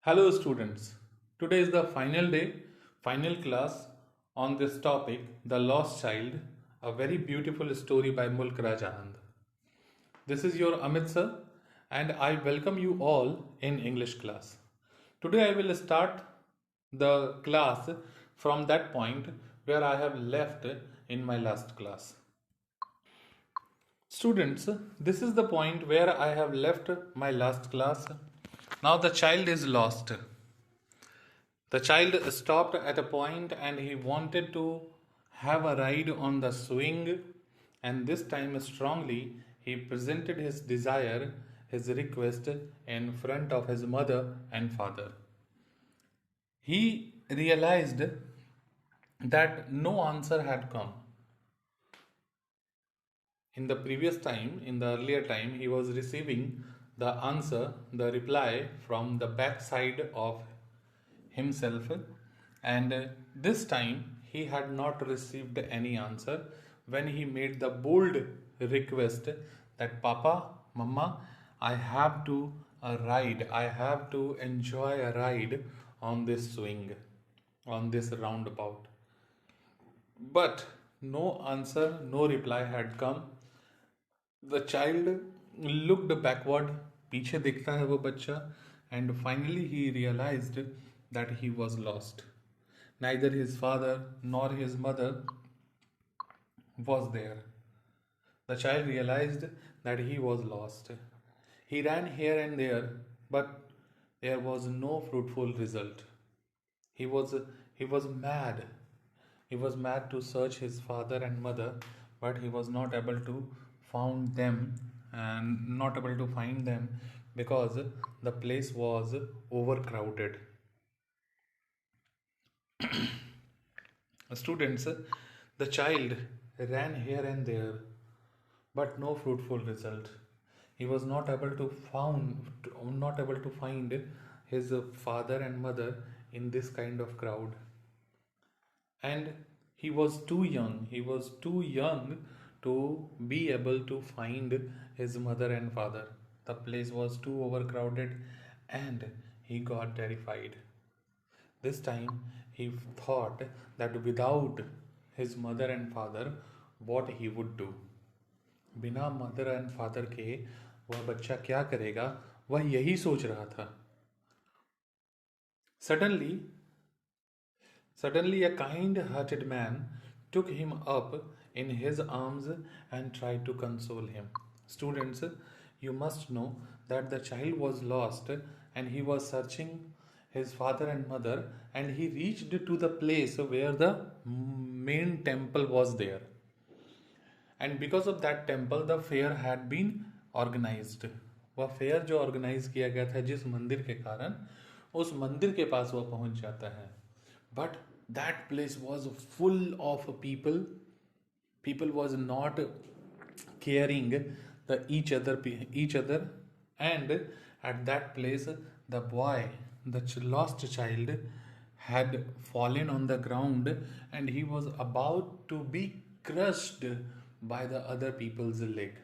Hello, students. Today is the final day, final class on this topic, The Lost Child, a very beautiful story by Mulk Raj Anand. This is your Amit sir, and I welcome you all in English class. Today I will start the class from that point where I have left in my last class. Students, this is the point where I have left my last class. Now the child is lost. The child stopped at a point and he wanted to have a ride on the swing, and this time strongly he presented his desire, his request in front of his mother and father. He realized that no answer had come. In the previous time, in the earlier time, he was receiving the answer, the reply from the backside of himself, and this time he had not received any answer when he made the bold request that Papa, Mama, I have to ride, I have to enjoy a ride on this swing, on this roundabout. But no answer, no reply had come. The child looked backward, पीछे देखता है वो बच्चा, and finally he realized that he was lost. Neither his father nor his mother was there. The child realized that he was lost. He ran here and there, but there was no fruitful result. He was he was mad. He was mad to search his father and mother, but he was not able to found them and not able to find them because the place was overcrowded. Students, the child ran here and there, but no fruitful result. He was not able to find his father and mother in this kind of crowd. And he was too young. He was too young to be able to find his mother and father. The place was too overcrowded and he got terrified. This time he thought that without his mother and father, what he would do. बिना mother and father के वह बच्चा क्या करेगा, वह यही सोच रहा था. Suddenly, Suddenly, a kind hearted man took him up in his arms and tried to console him. Students, you must know that the child was lost and he was searching his father and mother, and he reached to the place where the main temple was there. And because of that temple, the fair had been organized. वह fair जो organise किया गया था जिस मंदिर के कारण, उस मंदिर के पास वह पहुंच जाता है. But that place was full of people. People was not caring each other, and at that place the boy, the lost child, had fallen on the ground and he was about to be crushed by the other people's leg.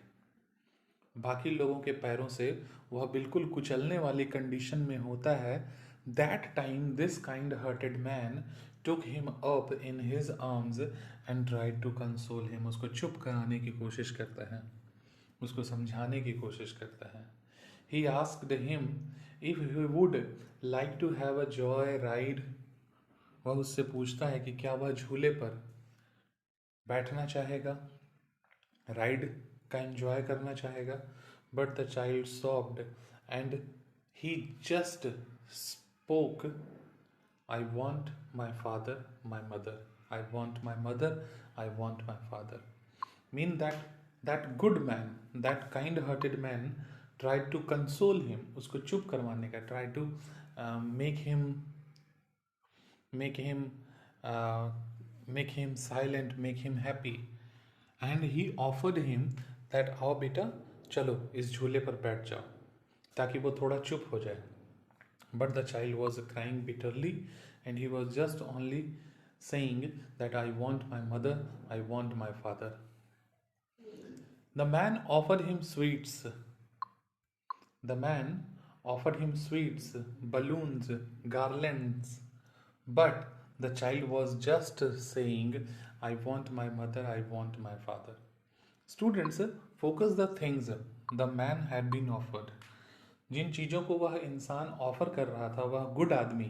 बाकी लोगों के पैरों से वह बिल्कुल कुचलने वाली condition में होता है. That time this kind hearted man took him up in his arms and tried to console him. उसको चुप कराने की कोशिश करता है, उसको समझाने की कोशिश करता है. He asked him if he would like to have a joy ride. वह उससे पूछता है कि क्या वह झूले पर बैठना चाहेगा, राइड का एंजॉय करना चाहेगा. But the child sobbed and he just spoke, I want my father my mother, I want my mother, I want my father. Mean that good man, that kind hearted man try to console him. उसको चुप करवाने का, try to make him make him uh, make him silent, make him happy. And he offered him that आओ बेटा चलो इस झूले पर बैठ जाओ ताकि वो थोड़ा चुप हो जाए. But the child was crying bitterly and he was just only saying that I want my mother, I want my father. The man offered him sweets. The man offered him sweets, balloons, garlands. But the child was just saying, I want my mother, I want my father. Students, focus the things the man had been offered. जिन चीज़ों को वह इंसान offer कर रहा था, वह good आदमी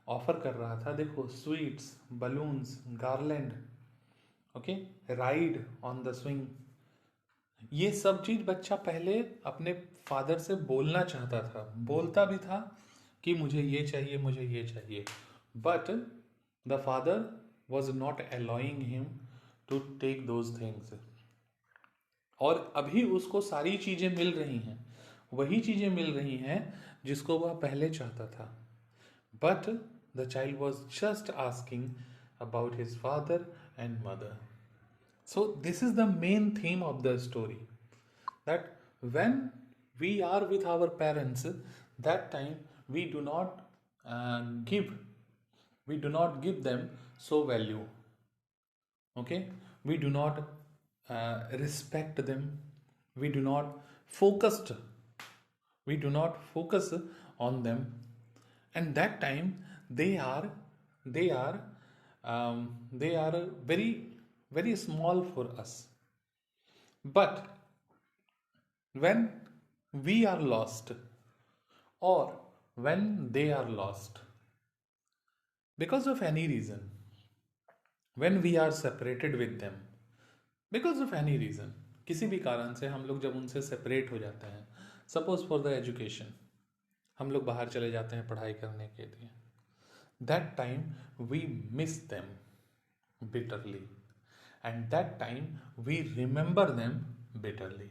offer कर रहा था, देखो sweets, balloons, garland, okay, ride on the swing, ये सब चीज बच्चा पहले अपने फादर से बोलना चाहता था, बोलता भी था कि मुझे ये चाहिए, मुझे ये चाहिए, but the father was not allowing him to take those things. और अभी उसको सारी चीजें मिल रही हैं, वही चीजें मिल रही हैं जिसको वह पहले चाहता था, but the child was just asking about his father and mother. So, this is the main theme of the story, that when we are with our parents, that time we do not give them so value. Okay, we do not respect them. We do not focused. We do not focus on them, and that time they are they are they are very small for us. But when we are lost, or when they are lost, because of any reason, when we are separated with them, because of any reason, किसी भी कारण से हम लोग जब उनसे separate हो जाते हैं, सपोज फॉर द एजुकेशन, हम लोग बाहर चले जाते हैं पढ़ाई करने के लिए, that time we miss them bitterly, and that time we remember them bitterly.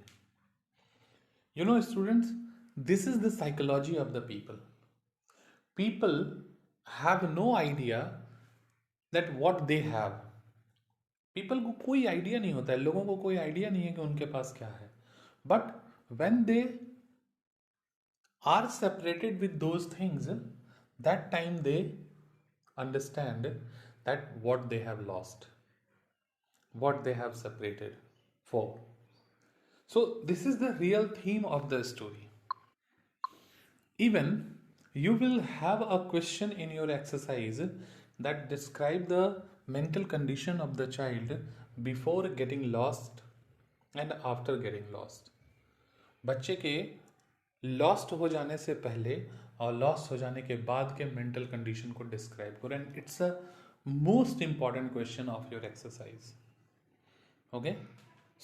You know, students, this is the psychology of the people. People have no idea that what they have. People को कोई idea नहीं होता है, लोगों को कोई idea नहीं है कि उनके पास क्या है, but when they are separated with those things, that time they understand that what they have lost, what they have separated for. So, this is the real theme of the story. Even you will have a question in your exercise that describe the mental condition of the child before getting lost and after getting lost. बच्चे के lost हो जाने से पहले और lost हो जाने के बाद के मेंटल कंडीशन को डिस्क्राइब करो, and it's a most important question of your exercise. Okay,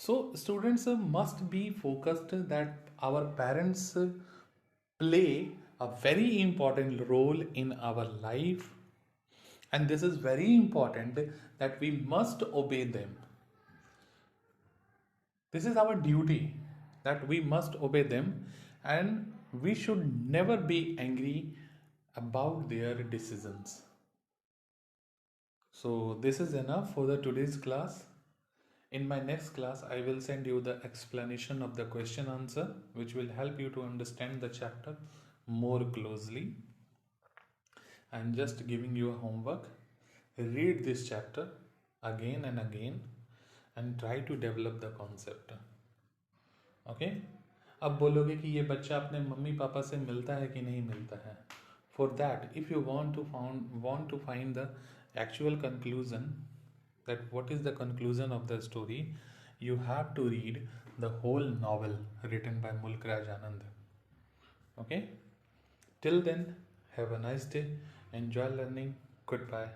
so students must be focused that our parents play a very important role in our life, and this is very important that we must obey them. This is our duty, that we must obey them, and we should never be angry about their decisions. So this is enough for the today's class. In my next class, I will send you the explanation of the question answer, which will help you to understand the chapter more closely. I am just giving you a homework. Read this chapter again and again and try to develop the concept. Okay? अब बोलोगे कि ये बच्चा अपने mummy papa से मिलता है कि नहीं मिलता है. For that, if you want to find the actual conclusion, that what is the conclusion of the story, you have to read the whole novel written by Mulk Raj Anand. Okay, till then, have a nice day, enjoy learning, goodbye.